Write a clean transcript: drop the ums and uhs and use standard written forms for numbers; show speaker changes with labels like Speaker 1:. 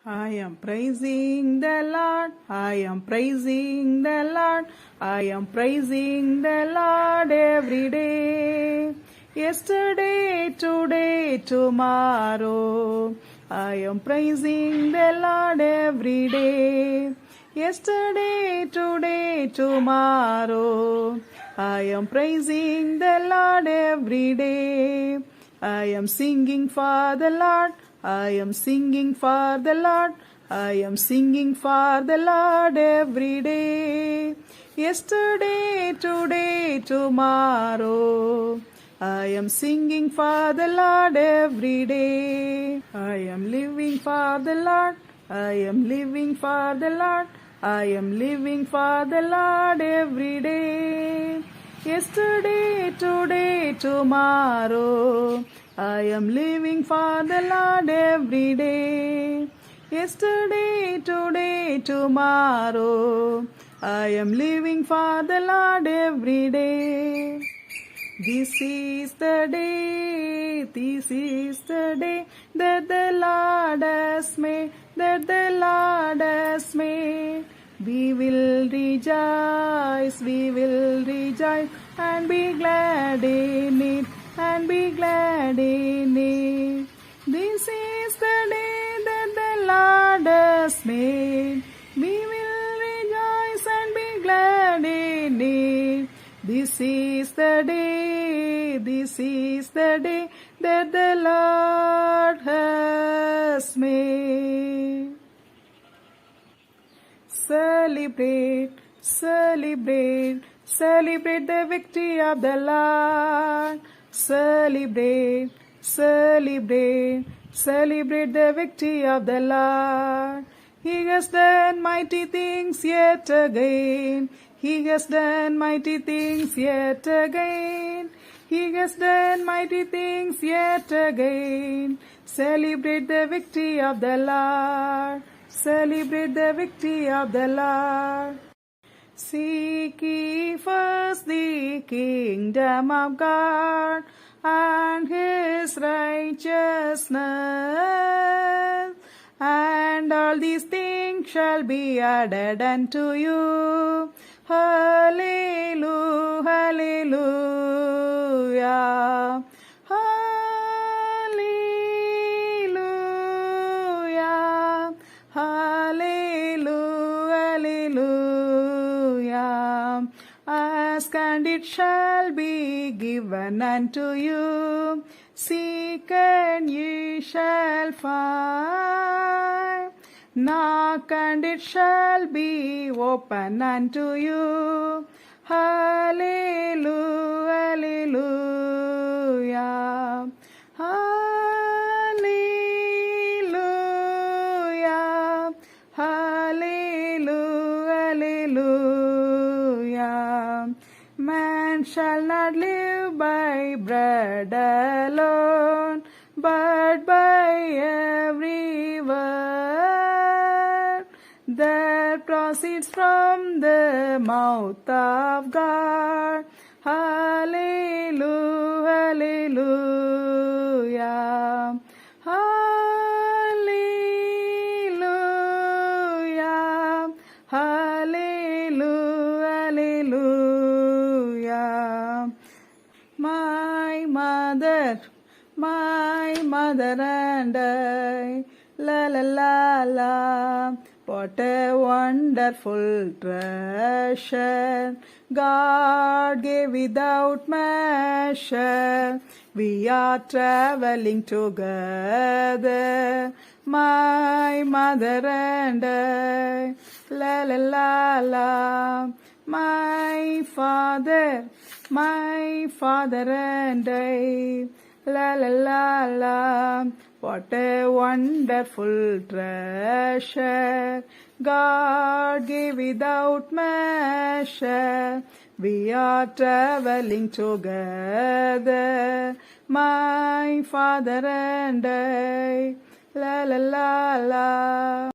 Speaker 1: I am praising the Lord, I am praising the Lord, I am praising the Lord every day. Yesterday, today, tomorrow, I am praising the Lord every day. Yesterday, today, tomorrow, I am praising the Lord every day. I am singing for the Lord, I am singing for the Lord, I am singing for the Lord every day. Yesterday, today, tomorrow, I am singing for the Lord every day. I am living for the Lord, I am living for the Lord, I am living for the Lord every day. Yesterday, today, tomorrow, I am living for the Lord every day. Yesterday, today, tomorrow, I am living for the Lord every day. This is the day that the Lord has made, that the Lord has made. We will rejoice and be glad in it, and be glad in it. This is the day that the Lord has made. We will rejoice and be glad in it. This is the day that the Lord has made. Celebrate, celebrate, celebrate the victory of the Lord. Celebrate, celebrate, celebrate the victory of the Lord. He has done mighty things yet again. He has done mighty things yet again. He has done mighty things yet again. Celebrate the victory of the Lord. Celebrate the victory of the Lord. Seek ye first the kingdom of God and His righteousness, and all these things shall be added unto you. Hallelujah, hallelujah, hallelujah, hallelujah, hallelujah. Ask and it shall be given unto you. Seek and ye shall find. Knock and it shall be open unto you. Hallelujah, hallelujah, hallelujah, hallelujah, hallelujah. Man shall not live by bread alone, but by every word that proceeds from the mouth of God. Hallelujah, hallelujah, hallelujah, hallelujah, hallelujah. My mother and I, la la la la, what a wonderful treasure God gave without measure. We are traveling together, my mother and I, la la la la. My father and I, la la la la. What a wonderful treasure God gave without measure. We are traveling together, my father and I, la la la la.